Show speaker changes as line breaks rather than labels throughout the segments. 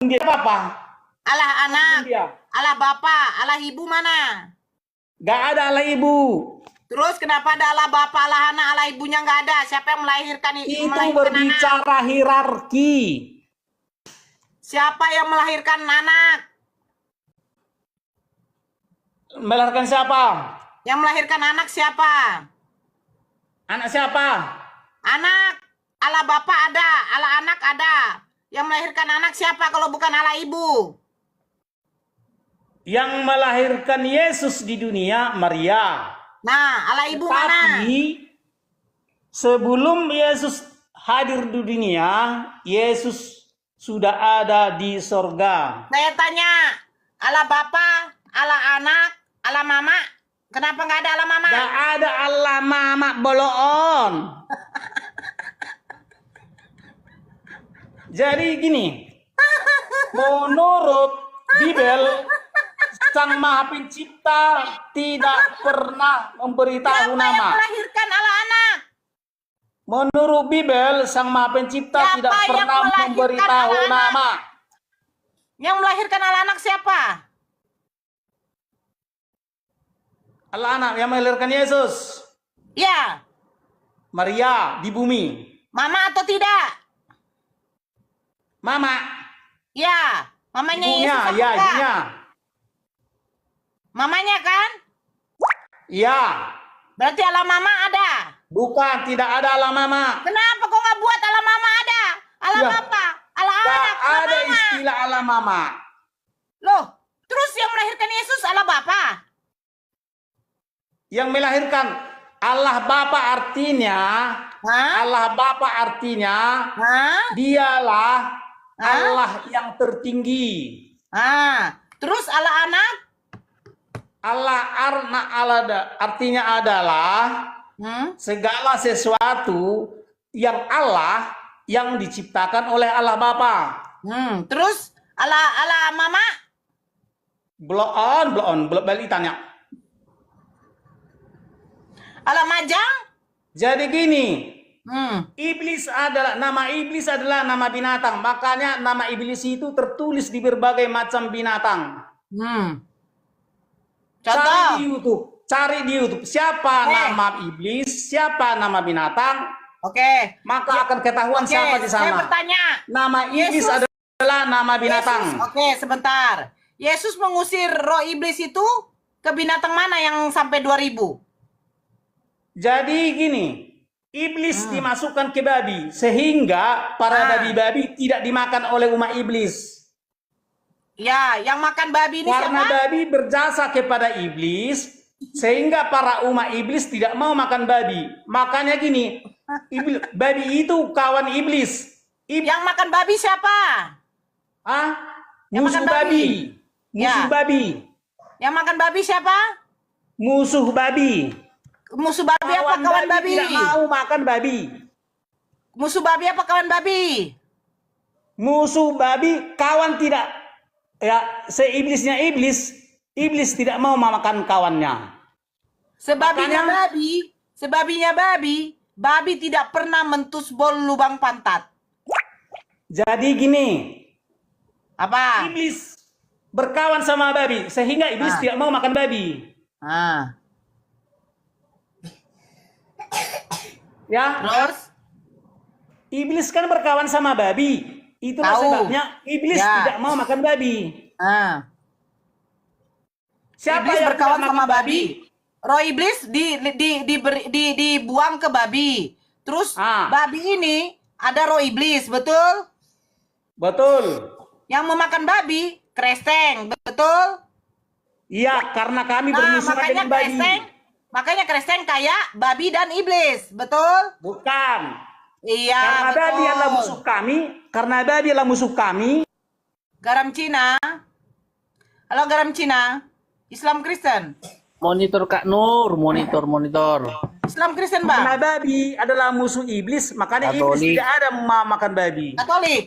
dia apa?
Allah anak,
Dia.
Allah bapak, Allah ibu mana?
Gak ada Allah ibu.
Terus kenapa ada Allah bapak, Allah anak, Allah ibunya nggak ada? Siapa yang melahirkan
Itu
anak?
berbicara hierarki.
Siapa yang melahirkan anak?
Melahirkan siapa?
Yang melahirkan anak siapa?
Anak siapa?
Anak, Allah bapak ada, Allah anak ada. Yang melahirkan anak siapa kalau bukan Allah ibu?
Yang melahirkan Yesus di dunia Maria.
Nah, Allah ibu mana?
Tapi sebelum Yesus hadir di dunia, Yesus sudah ada di sorga.
Saya tanya, Allah bapa, Allah anak, Allah mama. Kenapa nggak ada Allah mama?
Gak ada Allah mama boloon. Jadi gini, menurut Bibel, Sang Maha Pencipta tidak pernah memberitahu
Siapa yang
nama.
melahirkan Allah anak?
Menurut Bibel, Sang Maha Pencipta
Siapa
tidak
yang
pernah
melahirkan
memberitahu
anak-anak?
nama.
Yang melahirkan Allah anak siapa?
Allah anak yang melahirkan Yesus.
Ya,
Maria di bumi.
mama atau tidak?
Mama.
Ya, mamanya
Ibunya,
Yesus apa
ya
enggak?
ibunya.
Mamanya kan?
Ya.
Berarti Allah mama ada.
Bukan, tidak ada Allah mama.
Kenapa kok nggak buat Allah mama ada? Allah
Ya.
bapa, Allah
Tak
anak, Allah
ada
mama.
istilah Allah mama.
Loh, terus yang melahirkan Yesus Allah bapa?
Yang melahirkan Allah Bapa artinya,
Hah?
Allah Bapa artinya
Hah?
dialah
Hah?
Allah yang tertinggi.
Terus Allah anak?
Allah artinya adalah segala sesuatu yang Allah yang diciptakan oleh Allah Bapa.
Terus Allah mama?
Belum balik tanya.
Allah majang?
Jadi gini, nama iblis adalah nama binatang. Makanya nama iblis itu tertulis di berbagai macam binatang.
Contoh?
Cari di YouTube siapa nama iblis, siapa nama binatang.
Oke.
Maka akan ketahuan siapa di sana.
Saya bertanya.
Nama iblis
Yesus
adalah nama binatang.
Oke, sebentar. Yesus mengusir roh iblis itu ke binatang mana yang sampai 2000?
Jadi gini, iblis dimasukkan ke babi sehingga para babi-babi tidak dimakan oleh umat iblis.
Ya, yang makan babi ini
Karena
siapa?
babi berjasa kepada iblis sehingga para umat iblis tidak mau makan babi. Makanya gini, babi itu kawan iblis.
Yang makan babi siapa? Yang
Musuh
makan babi.
Musuh
Ya.
babi.
Yang makan babi siapa?
Musuh babi.
Musuh babi apa kawan babi?
Tidak mau makan babi.
Musuh babi apa kawan babi?
Musuh babi kawan tidak. Ya, seiblisnya iblis tidak mau makan kawannya.
Sebabinya babi tidak pernah mentusbol lubang pantat.
Jadi gini,
Apa?
iblis berkawan sama babi sehingga iblis tidak mau makan babi. Ya,
Terus?
iblis kan berkawan sama babi. Itulah sebabnya iblis tidak mau makan babi. Siapa
Iblis
yang
berkawan
tidak
sama
makan
babi? Roh iblis dibuang ke babi. Terus babi ini ada roh iblis, betul?
Betul.
Yang memakan babi kresteng, betul?
Iya, karena kami bermusuhan dengan babi.
Makanya kresteng kayak babi dan iblis, betul?
Bukan.
Iya,
Karena
betul.
babi adalah musuh kami. Karena babi adalah musuh kami.
Garam Cina. Halo garam Cina. Islam Kristen.
Monitor Kak Nur, monitor.
Islam Kristen,
Karena
Bang.
babi adalah musuh iblis, makanya
Katolik.
iblis tidak ada makan babi.
Katolik.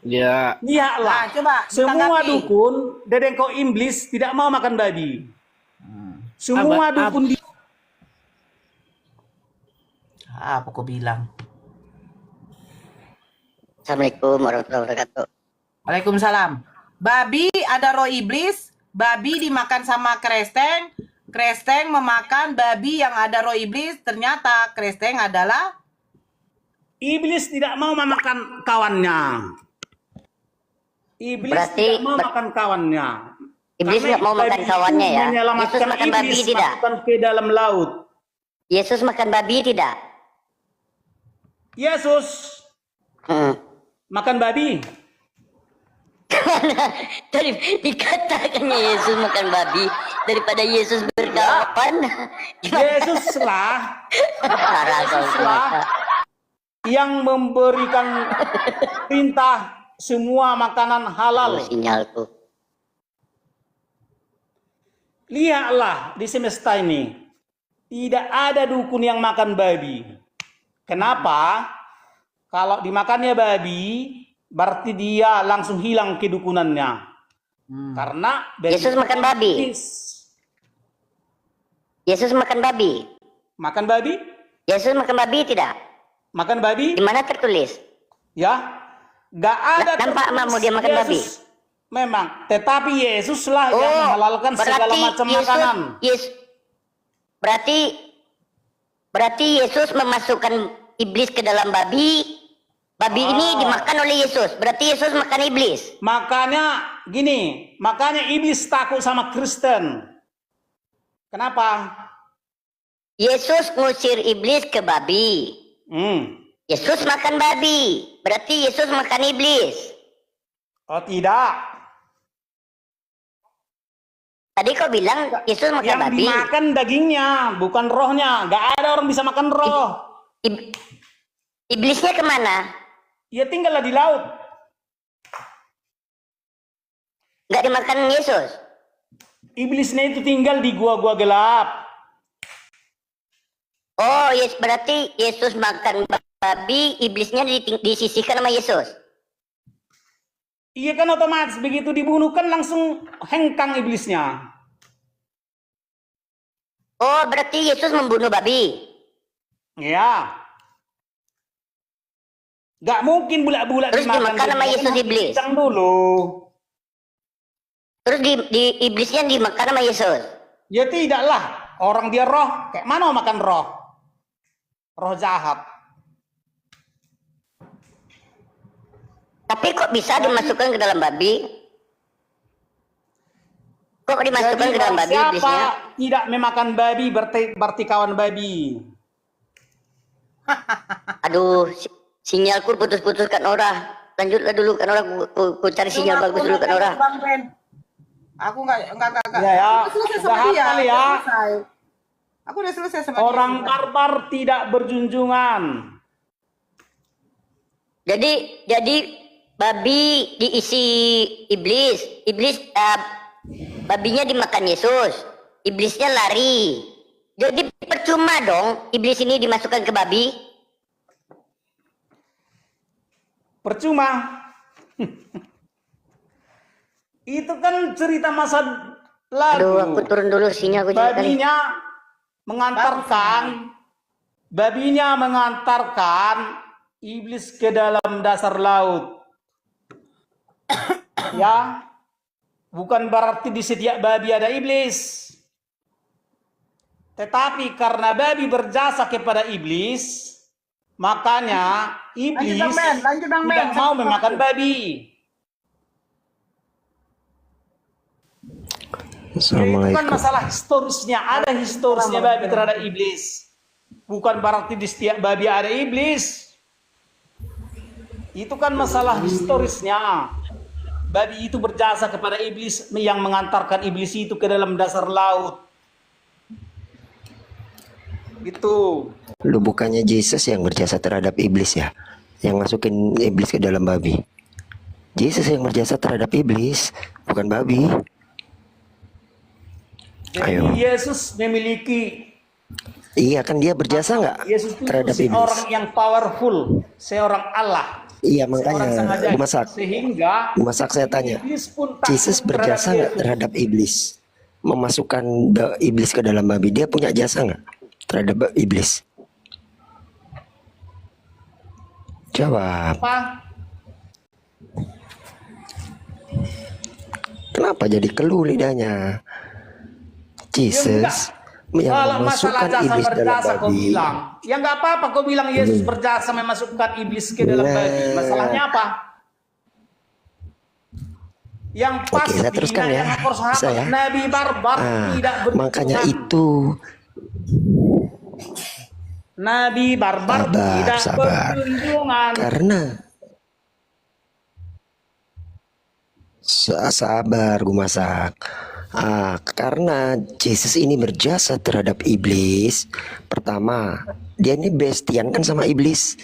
Ya.
Lihatlah,
Coba
semua
ditanggapi.
dukun dedengko iblis tidak mau makan babi. Semua dukun
Apa kau bilang?
Assalamualaikum warahmatullahi wabarakatuh.
Waalaikumsalam. Babi ada roh iblis, babi dimakan sama kresteng, kresteng memakan babi yang ada roh iblis, ternyata kresteng adalah
Iblis tidak mau memakan kawannya. Iblis
Berarti
tidak mau makan kawannya.
iblis
Karena
nggak mau makan
babi itu
kawannya ya.
menyelamatkan
Yesus makan babi
iblis,
tidak?
masukkan ke dalam laut.
Yesus makan babi tidak?
Yesus
Hmm.
makan babi.
Karena dari dikatakannya Yesus makan babi daripada Yesus berkawan.
Yesuslah
Parah kau semua.
yang memberikan perintah semua makanan halal.
Sinyalku.
Lihatlah di semesta ini, tidak ada dukun yang makan babi. Kenapa? Kalau dimakannya babi, berarti dia langsung hilang kedukunannya. Karena babi
Yesus makan babi.
iblis.
Yesus makan babi.
Makan babi?
Yesus makan babi tidak?
Makan babi?
Di mana tertulis?
Ya, gak ada.
Nampak
tertulis
amamu dia makan babi?
Memang, tetapi Yesuslah yang menghalalkan segala macam makanan.
Berarti Yesus memasukkan iblis ke dalam babi. Babi ini dimakan oleh Yesus. Berarti Yesus makan iblis.
Makanya gini, makanya iblis takut sama Kristen. Kenapa?
Yesus ngusir iblis ke babi. Yesus makan babi. Berarti Yesus makan iblis.
Oh tidak.
Tadi kau bilang Yesus makan
Yang
babi.
dimakan dagingnya, bukan rohnya. Gak ada orang bisa makan roh.
Iblisnya kemana?
Ya tinggallah di laut.
Nggak dimakan Yesus.
Iblisnya itu tinggal di gua-gua gelap.
Oh, yes, berarti Yesus makan babi, iblisnya disisihkan sama Yesus.
Iya kan otomatis begitu dibunuh kan langsung hengkang iblisnya.
Oh, berarti Yesus membunuh babi.
Ya. Gak mungkin bulat-bulat
Terus dimakan sama
babi.
Yesus iblis.
Bincang dulu.
Terus di iblisnya dimakan sama Yesus.
Ya tidaklah. Orang dia roh. Kayak mana mau makan roh? Roh jahat.
Tapi kok bisa dimasukkan ke dalam babi? Kok dimasukkan
Jadi
ke dalam babi
siapa
iblisnya?
tidak memakan babi berarti kawan babi.
Aduh, sinyalku putus-putus kan orang. Lanjutlah dulu kan orang. Ku cari sinyal bagus dulu kan orang.
Bang Ben. Aku enggak.
Ya, ya.
Aku selesai sama
Jahat
dia.
kali ya.
Aku udah selesai sama
Orang
dia.
barbar tidak berjunjungan.
Jadi babi diisi iblis. Babinya dimakan Yesus. Iblisnya lari. Jadi percuma dong iblis ini dimasukkan ke babi.
Percuma. Itu kan cerita masa lalu.
Aduh, aku turun dulu sinyal aku juga kali.
Babinya mengantarkan iblis ke dalam dasar laut. Ya. Bukan berarti di setiap babi ada iblis. Tetapi karena babi berjasa kepada iblis, makanya iblis
Lanjut Bang Ben.
tidak mau memakan babi. Itu kan masalah historisnya. Ada historisnya babi terhadap iblis. Bukan berarti di setiap babi ada iblis. Itu kan masalah historisnya. Babi itu berjasa kepada iblis yang mengantarkan iblis itu ke dalam dasar laut. Itu.
Lu bukannya Yesus yang berjasa terhadap iblis ya? Yang masukin iblis ke dalam babi. Yesus yang berjasa terhadap iblis, bukan babi.
Jadi
Ayo.
Yesus memiliki.
Iya kan dia berjasa nggak
Yesus itu
terhadap iblis?
seorang yang powerful, seorang Allah.
Iya
Seorang
makanya
sengaja.
masak.
Sehingga
Masak saya tanya.
iblis pun takut
Yesus berjasa nggak terhadap iblis? Memasukkan iblis ke dalam babi, dia punya jasa nggak terhadap iblis? Jawab.
Apa?
Kenapa jadi keluh lidahnya? Jesus yang
Kalau masalah
memasukkan
jasa
iblis dalam
berjasa kau
babi.
bilang, ya nggak apa-apa kau bilang Yesus berjasa memasukkan iblis ke dalam babi. Masalahnya apa? Yang pasti
saya teruskan ya.
yang harus hafal,
Bisa ya?
Nabi barbar tidak
Makanya
berjasa.
itu
Nabi barbar
Sabar,
tidak
sabar.
berjunjungan.
karena sabar gue masak. Karena Jesus ini berjasa terhadap iblis. Pertama, dia ini bestian kan sama iblis.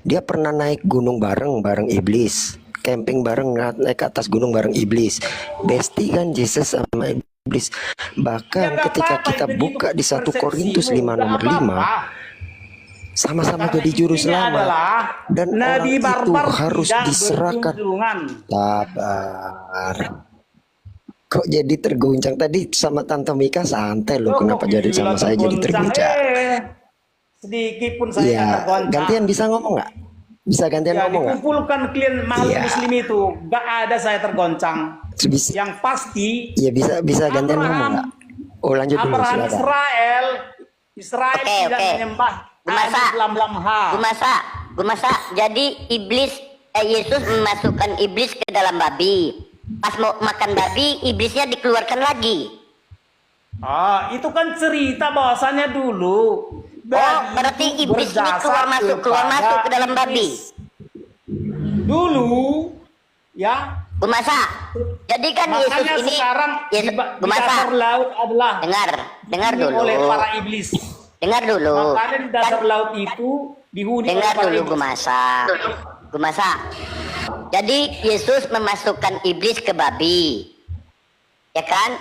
Dia pernah naik gunung bareng iblis, camping bareng, naik ke atas gunung bareng iblis. Besti kan Jesus sama iblis. Bahkan
Ya, nggak
ketika
apa-apa,
kita
itu
buka di 1
persepsimu,
Korintus 5
nggak
nomor 5,
apa-apa.
sama-sama
Karena
jadi juru
intinya
selamat.
adalah
Dan
Nabi
orang itu
barbar
harus
tidak
diserahkan.
berjunjungan.
Sabar. Kok jadi terguncang tadi sama Tante Mika santai loh.
Loh,
Kenapa
kok
jadi sama
gila
saya jadi terguncang?
Sedikit pun saya
Iya,
tergoncang.
gantian bisa ngomong nggak? Bisa gantian
Ya,
ngomong nggak?
dikumpulkan klien makhluk
Iya.
muslim itu, gak ada saya tergoncang.
Bisa,
Yang pasti
ya bisa gantian ngomong
Abraham.
nggak? Oh lanjut dulu
Abraham
silakan.
Israel
Oke,
tidak
oke.
menyembah
Gumasa.
alif lam lam ha.
Gumasa. Jadi Yesus memasukkan iblis ke dalam babi. Pas mau makan babi, iblisnya dikeluarkan lagi.
Itu kan cerita bahwasannya dulu.
Berarti
itu
iblis ini
berjasa
keluar masuk ke dalam babi.
iblis. Dulu, ya.
Gumasa. Jadi kan Yesus
Makanya
ini
sekarang di
Gumasa.
dasar laut adalah
Dengar
dihuni
dulu.
oleh para iblis.
Dengar dulu.
Makanya di dasar laut itu dihuni oleh
Dengar
para
dulu
iblis.
Gumasa. Jadi Yesus memasukkan iblis ke babi. Ya kan?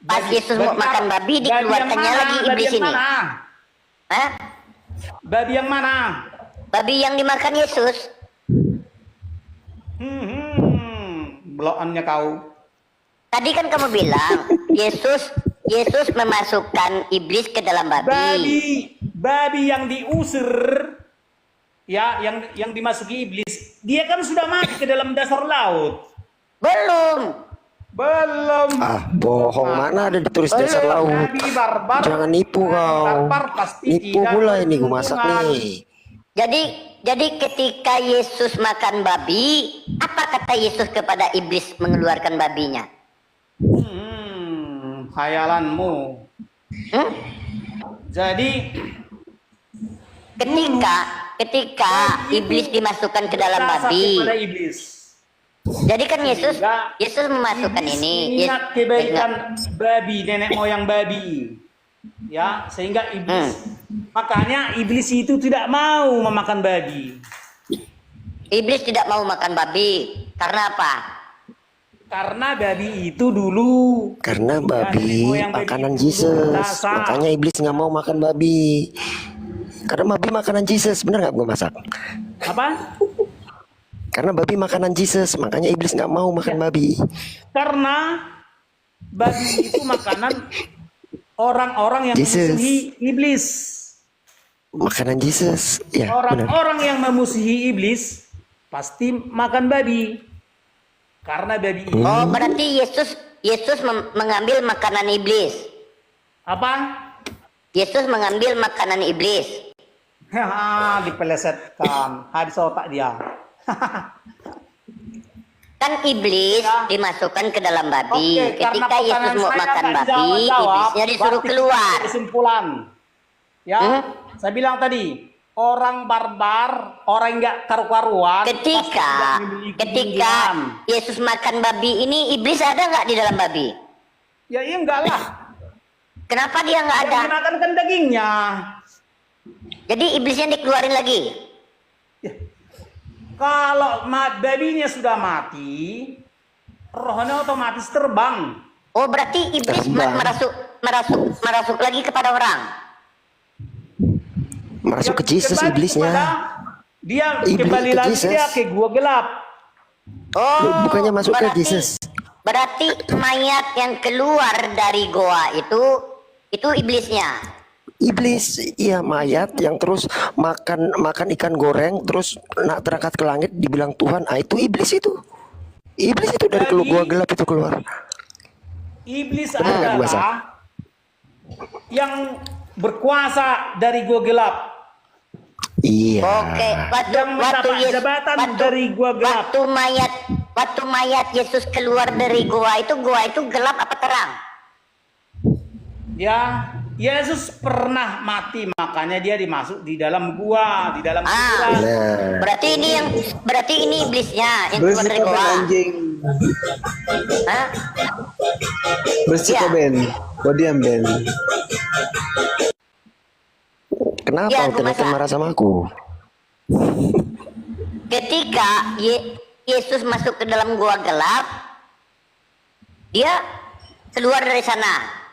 Pas Yesus mau makan babi, dikeluarkannya lagi iblis ini. Hah?
Babi yang mana?
Babi yang dimakan Yesus.
Blokannya kau.
Tadi kan kamu bilang Yesus memasukkan iblis ke dalam babi.
Babi yang diusir, ya, yang dimasuki iblis, dia kan sudah mati ke dalam dasar laut.
Belum.
Bohong, mana ada ditulis dasar laut.
Nabi barbar.
Jangan nipu kau.
Barbar pasti
Nipu
tidak
pula ini gue masak
berhubungan.
nih.
Jadi ketika Yesus makan babi, apa kata Yesus kepada iblis mengeluarkan babinya?
Khayalanmu. Jadi
ketika iblis dimasukkan ke dalam
berjasa
babi.
kepada iblis.
Jadi kan
Sehingga
Yesus memasukkan
iblis
ini.
mengingat kebaikan babi, nenek moyang babi. Ya, sehingga iblis makanya iblis itu tidak mau memakan babi.
Iblis tidak mau makan babi. Karena apa?
Karena babi itu dulu
Karena babi
moyang babi
makanan
itu
Jesus.
berjasa.
Makanya iblis nggak mau makan babi. Karena babi makanan Jesus. Bener nggak gue masak?
apa?
Karena babi makanan Jesus. Makanya iblis nggak mau makan babi.
Karena babi itu makanan orang-orang yang
Jesus.
memusuhi iblis.
Makanan Jesus. Ya benar.
Orang-orang yang memusuhi iblis pasti makan babi. Karena babi itu
Oh, berarti Yesus mengambil makanan iblis.
apa?
Yesus mengambil makanan iblis.
Dipelesetkan habis otak dia.
Kan iblis
Ya.
dimasukkan ke dalam babi.
Oke, karena
Ketika Yesus
pertanyaan
mau
saya
makan
nggak
babi,
dijawab-jawab,
iblisnya disuruh
berarti
keluar.
Kesimpulan, ya, saya bilang tadi orang barbar, orang yang nggak karu-karuan. pasti tidak memiliki
Ketika
junjungan.
Yesus makan babi ini, iblis ada nggak di dalam babi?
Ya iya enggak lah.
Kenapa dia nggak ada?
Yang dimakan kan dagingnya.
Jadi iblisnya dikeluarin lagi.
Kalau babinya sudah mati, rohnya otomatis terbang.
Oh, berarti iblis
Terbang.
merasuk lagi kepada orang.
Masuk ke Jesus
Kembali
iblisnya.
kepada Dia
Iblis
kembali
ke
lagi
Jesus.
dia ke gua gelap.
Oh,
Bukannya masuk ke Jesus.
Berarti mayat yang keluar dari goa itu iblisnya.
Iblis, iya mayat yang terus makan ikan goreng terus nak terangkat ke langit dibilang Tuhan, itu iblis itu. Iblis itu dari
Jadi,
gua gelap itu keluar.
Iblis
Benar, Mas.
adalah yang berkuasa dari gua gelap.
Iya.
Oke,
Yang mendapat jabatan dari gua gelap.
waktu mayat Yesus keluar dari gua itu gelap apa terang?
Ya, Yesus pernah mati, makanya dia dimasuk di dalam gua, di dalam kuburan.
Nah,
Berarti ini iblisnya yang keluar dari
Bersih
gua.
anjing.
Hah?
Bersih
Ya.
kok Ben. Kau diam Ben.
kenapa
Iya, gua
Ultimate
masak.
marah sama aku?
Ketika Yesus masuk ke dalam gua gelap, dia keluar dari sana.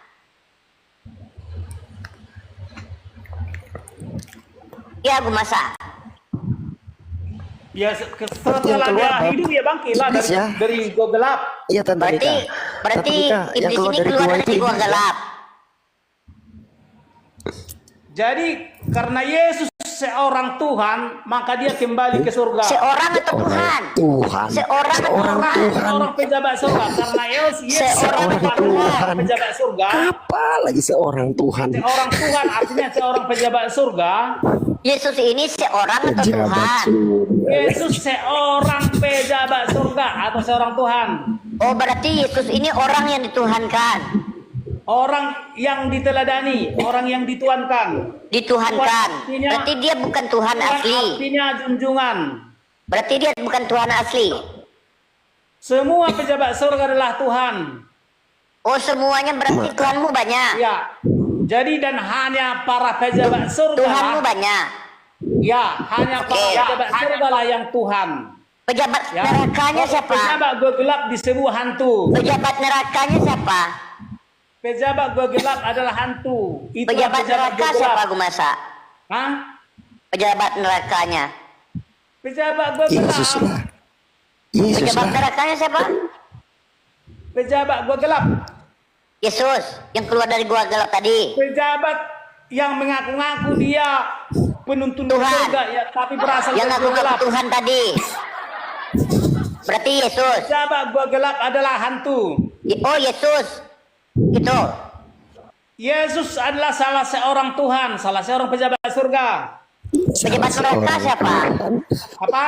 Ya, gua masak.
Ya, setelah
Yang keluar,
dia
Bab.
hidup ya bangkitlah
Iblis
dari,
ya.
dari gua gelap.
Iya Tante
Berarti
Rika.
berarti
Tante Rika, yang
iblis
keluar
ini
dari
keluar
gua
dari
itu
gua
iblis ya?
gelap.
Jadi karena Yesus seorang Tuhan, maka dia kembali ke surga.
Seorang atau Tuhan?
Tuhan.
Seorang Tuhan.
Seorang pejabat surga. Karena Yesus
Seorang
Tuhan.
pejabat surga.
Apa lagi seorang Tuhan?
Seorang Tuhan artinya seorang pejabat surga.
Yesus ini seorang atau
Pejabat
Tuhan?
surga.
Yesus seorang pejabat surga atau seorang Tuhan.
Oh, berarti Yesus ini orang yang dituhankan.
Orang yang diteladani, orang yang dituankan.
Dituhankan.
Artinya-
Berarti dia bukan Tuhan
Tuhan
asli.
artinya junjungan.
Berarti dia bukan Tuhan asli.
Semua pejabat surga adalah Tuhan.
Oh, semuanya berarti Tuhanmu banyak.
Ya. Jadi dan hanya para pejabat surga
Tuhanmu
lah.
banyak.
Ya, hanya para
Oke.
pejabat surga lah yang Tuhan.
Pejabat
Ya.
nerakanya siapa?
Pejabat gua gelap disebut hantu.
Pejabat nerakanya siapa?
Pejabat gua gelap adalah hantu. Itu
Pejabat neraka siapa, Gumasa?
Hah?
Pejabat nerakanya.
Pejabat gua gelap.
Yesus lah. Yesus
Pejabat
lah.
nerakanya siapa?
Pejabat gua gelap.
Yesus yang keluar dari gua gelap tadi.
Pejabat yang mengaku-ngaku dia penuntun
Tuhan.
surga ya, tapi berasal
Yang
dari gua gelap.
ngaku-ngaku Tuhan tadi. Berarti Yesus.
Pejabat gua gelap adalah hantu.
Oh, Yesus. Gitu.
Yesus adalah salah seorang Tuhan, salah seorang pejabat surga.
Pejabat neraka siapa?
Apa?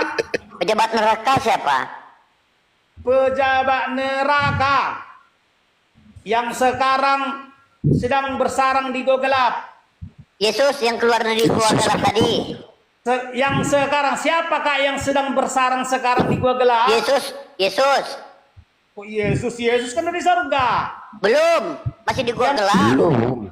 Pejabat neraka siapa?
Pejabat neraka yang sekarang sedang bersarang di gua gelap.
Yesus yang keluar dari gua gelap tadi.
Yang sekarang siapakah yang sedang bersarang sekarang di gua gelap?
Yesus.
Oh, Yesus kan di surga.
Belum, masih di gua gelap.
Belum.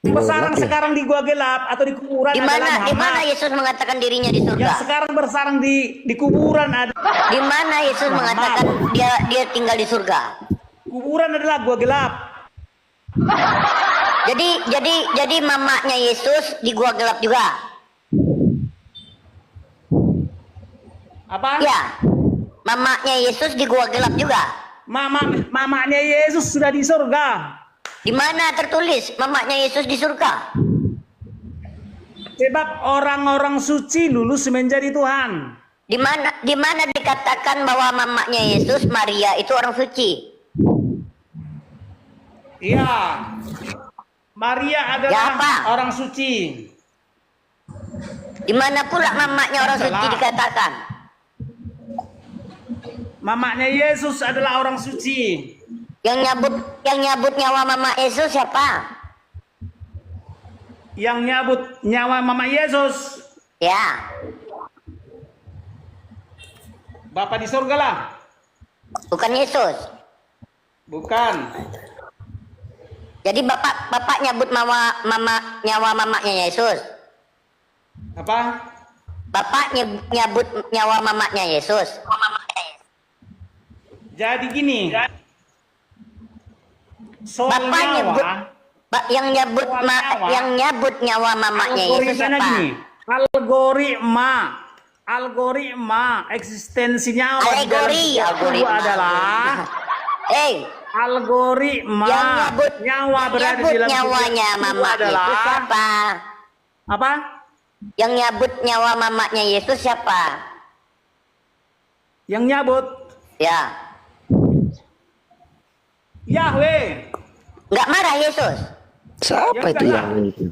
Bersarang
Gelap ya?
sekarang di gua gelap atau di kuburan
Di
adalah
mana
Muhammad.
Yesus mengatakan dirinya di surga?
Yang sekarang bersarang di kuburan ada.
Di mana Yesus mengatakan dia tinggal di surga?
Kuburan adalah gua gelap.
Jadi mamanya Yesus di gua gelap juga.
Apa?
Ya. Mamanya Yesus di gua gelap juga.
Mamanya Yesus sudah di surga.
Di mana tertulis mamanya Yesus di surga?
Sebab orang-orang suci lulus menjadi Tuhan.
Di mana dikatakan bahwa mamanya Yesus Maria itu orang suci?
Iya. Maria adalah
Ya, apa?
orang suci.
Di mana pula mamanya orang suci
Salah.
dikatakan?
Mamanya Yesus adalah orang suci.
Yang nyabut nyawa mama Yesus siapa?
Yang nyabut nyawa Mama Yesus,
Ya.
Bapa di surga lah.
Bukan Yesus.
Bukan.
Jadi bapak nyabut nyawa mamanya Yesus.
Apa?
Bapak nyabut nyawa mamanya Yesus.
Jadi gini. Soal
Bapak nyebut
nyawa.
yang nyabut nyawa mamanya Yesus
Algoritmanya
siapa?
gini. Algoritma eksistensi nyawa di dalam
Alegori,
setiap tubuh
algoritma.
adalah algoritma
yang
nyawa berada di dalam
nyawanya
tubuh
mama
adalah
Yesus siapa?
apa?
Yang nyabut nyawa mamanya Yesus siapa?
Yang nyabut
Ya.
Yahweh.
Nggak marah Yesus.
Siapa
Ya,
itu
enggak
yang
lah.
itu?